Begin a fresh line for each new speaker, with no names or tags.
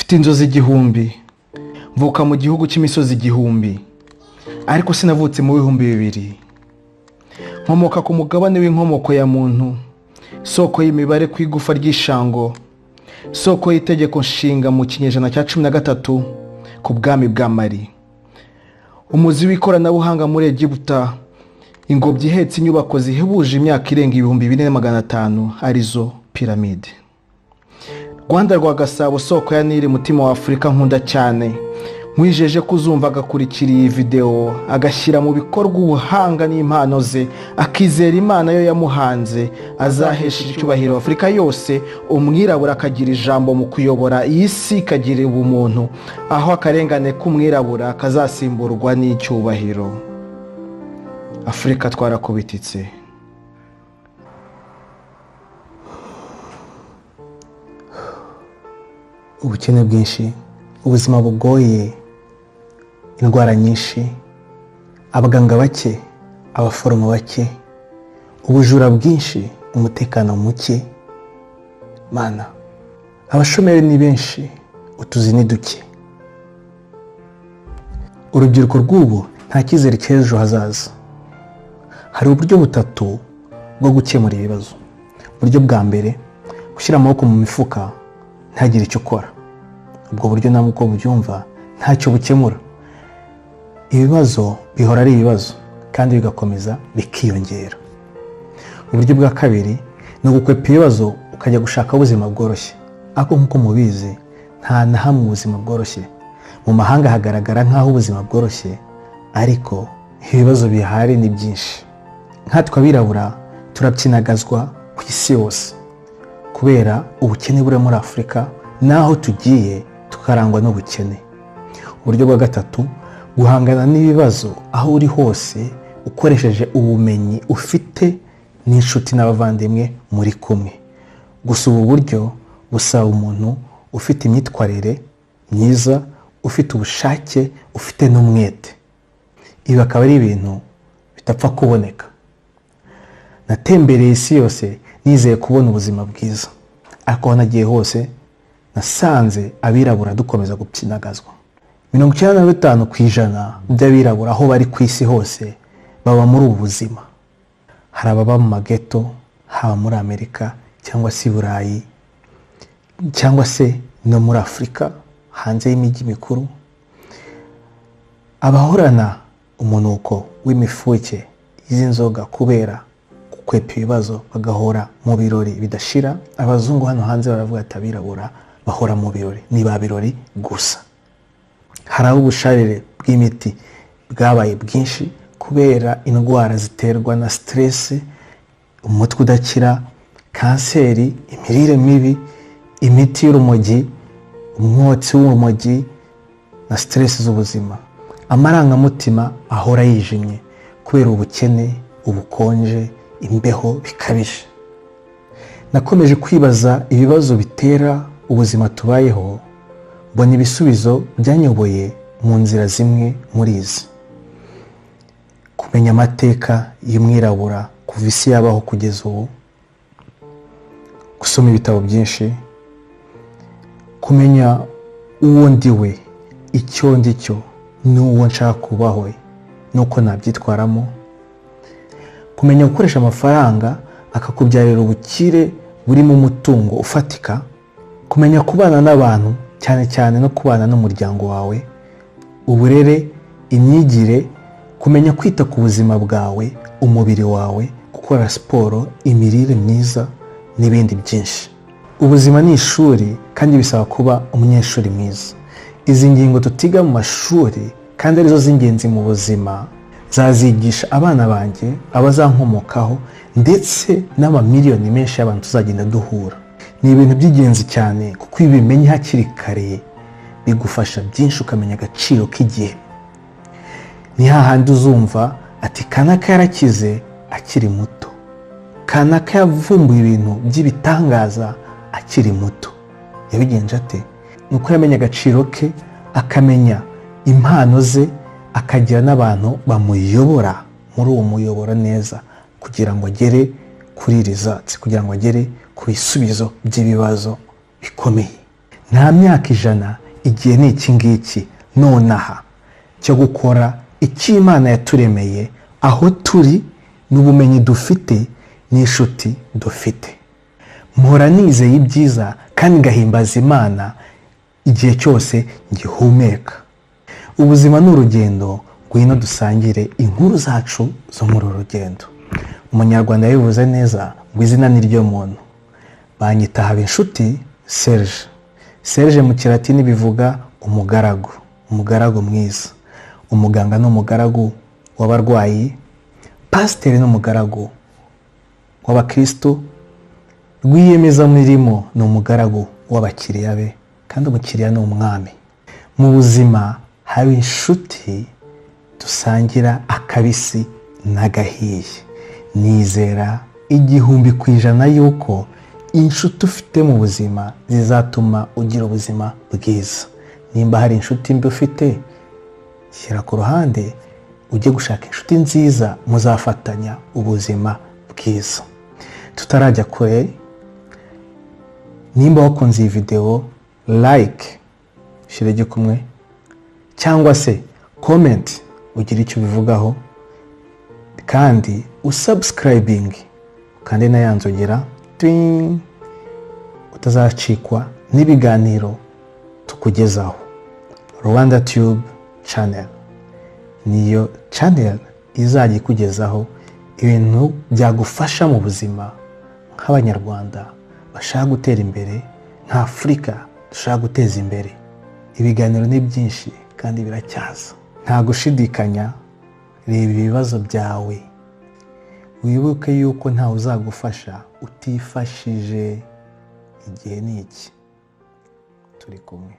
mfite inzozi igihumbi, mvuka mu gihugu cy'imisozi igihumbi, ariko sinavutse mu 2000. Nkomoka ku mugabane w'inkomoko ya muntu, soko y'imibare ku igufa ry'ishango, soko y'itegeko nshinga mu kinyejana cya 13 ku bwami bwa Mali, umuzi w'ikoranabuhanga muri Egiputa, ingobyi ihetse inyubako zihebuje imyaka irenga 2500 arizo piramide. Rwanda rwa Gasabo, soko ya Nili, mutima wa Afurika nkunda cyane, mwijeje kuzumva agakurikira iyi video, agashyira mu bikorwa ubuhanga n'impano ze, akizera Imana yo yamuhanze, azahesha icyubahiro Afurika yose, umwirabura akagira ijambo mu kuyobora iyi si, kagira ubumuntu, aho akarengane k'umwirabura kazasimburwa n'icyubahiro. Afurika twarakubititse. Ubukene bwinshi, ubuzima bugoye, indwara nyinshi, abaganga bake, abaforomo bake, ubujura bwinshi, umutekano muke. Mana, abashomeri ni benshi, utuzi ni duke. Urubyiruko rw'ubu nta cyizere cy'ejo hazaza. Hari uburyo butatu bwo gukemura ibibazo. Uburyo bwa mbere, gushyira amaboko mu mifuka ntagire icyo ukora. Ubwo buryo namwe uko bubyumva ntacyo bukemura. Ibibazo bihora ari ibibazo kandi bigakomeza bikiyongera. Uburyo bwa kabiri ni ugukwepa ibibazo ukajya gushaka ubuzima bworoshye. Ariko nk'uko mubizi, nta na hamwe ubuzima bworoshye. Mu mahanga hagaragara nk'aho ubuzima bworoshye, ariko ibibazo bihari ni byinshi. Nkatwe abirabura turabyinagazwa ku isi yose kubera ubukene buri muri Afurika, naho tugiye tukarangwa n'ubukene. Uburyo bwa gatatu, guhangana n'ibibazo aho uri hose ukoresheje ubumenyi ufite n'inshuti n'abavandimwe muri kumwe. Gusa ubu buryo busaba umuntu ufite imyitwarire myiza, ufite ubushake, ufite n'umwete. Ibi akaba ari ibintu bitapfa kuboneka. Natembereye isi yose nizeye kubona ubuzima bwiza, ariko aho nagiye hose nasanze abirabura dukomeza gupyinagazwa. 95% by'abirabura aho bari ku isi hose baba muri ubu buzima. Hari ababa mu mageto, haba muri Amerika cyangwa se Burayi, cyangwa se no muri Afurika hanze y'imijyi mikuru. Abahorana umunuko w'imifuke y'inzoga kubera gukwepa ibibazo, bagahora mu birori bidashira. Abazungu hano hanze baravuga ati abirabura bahora mu birori, ni ba birori gusa. Hari aho ubusharire bw'imiti bwabaye bwinshi kubera indwara ziterwa na stress, umutwe udakira, kanseri, imirire mibi, imiti y'urumogi, umwotsi w'urumogi na stress z'ubuzima. Amarangamutima ahora yijimye kubera ubukene, ubukonje, imbeho bikabije. Nakomeje kwibaza ibibazo bitera ubuzima tubayeho, mbona ibisubizo byanyoboye mu nzira zimwe muri izi. Kumenya amateka y'umwirabura kuva isi yabaho kugeza ubu, gusoma ibitabo byinshi, kumenya uwo ndiwe, icyo ndicyo, n'uwo nshaka kubaho, nuko nabyitwaramo, kumenya gukoresha amafaranga akakubyarira ubukire burimo umutungo ufatika, kumenya kubana n'abantu, cyane cyane no kubana n'umuryango wawe, uburere, imyigire, kumenya kwita ku buzima bwawe, umubiri wawe, gukora siporo, imirire myiza n'ibindi byinshi. Ubuzima ni ishuri kandi bisaba kuba umunyeshuri mwiza. Izi ngingo tutiga mu mashuri kandi arizo z'ingenzi mu buzima, zazigisha abana banjye, abazankomokaho, ndetse n'amamiliyoni menshi y'abantu tuzagenda duhura. Ni ibintu by'ingenzi cyane kuko iyo ubimenye hakiri kare bigufasha byinshi, ukamenya agaciro k'igihe. Ni hahandi uzumva ati kanaka yarakize akiri muto, kanaka yavumbuye ibintu by'ibitangaza akiri muto. Yabigenje ate? Nuko yamenye agaciro ke, akamenya impano ze, akagira n'abantu bamuyobora muri uwo muyoboro neza, kugira ngo agere kuri results, kugira ngo agere ku bisubizo by'ibibazo bikomeye. nta myaka 100 igihe ni iki ngiki nonaha cyo gukora icyo Imana yaturemeye, aho turi n'ubumenyi dufite n'inshuti dufite. Mpora nizeye ibyiza kandi ngahimbaza Imana igihe cyose ngihumeka. Ubuzima ni urugendo, ngwino dusangire inkuru zacu zo muri uru rugendo. Umunyarwanda yabivuze neza ngo izina ni ryo muntu. Banyita Habinshuti Serge. Serge mu Kilatini bivuga umugaragu, umugaragu mwiza. Umuganga ni umugaragu w'abarwayi, pasiteri ni umugaragu w'abakristo, rwiyemezamirimo ni umugaragu w'abakiriya be, kandi umukiriya ni umwami. Mu buzima haba inshuti dusangira akabisi n'agahiye. Nizera 100% yuko inshuti ufite mu buzima zizatuma ugira ubuzima bwiza. Nimba hari inshuti mbi ufite, shyira ku ruhande ujye gushaka inshuti nziza muzafatanya ubuzima bwiza. Tutarajya kure, nimba wakunze iyi video, like, shire gikumwe, cyangwa se comment ugira icyo bivugaho, kandi usubscribing kandi nayanzogera utazacikwa n'ibiganiro tukugezaho. Rwanda Tube Channel niyo channel izajya ikugezaho ibintu byagufasha mu buzima nk'abanyarwanda bashaka gutera imbere, nka Afurika dushaka guteza imbere. Ibiganiro ni byinshi kandi biracyaza. Nta gushidikanya, reba ibibazo byawe, wibuke yuko ntawe uzagufasha utifashije. Igihe ni iki, turi kumwe.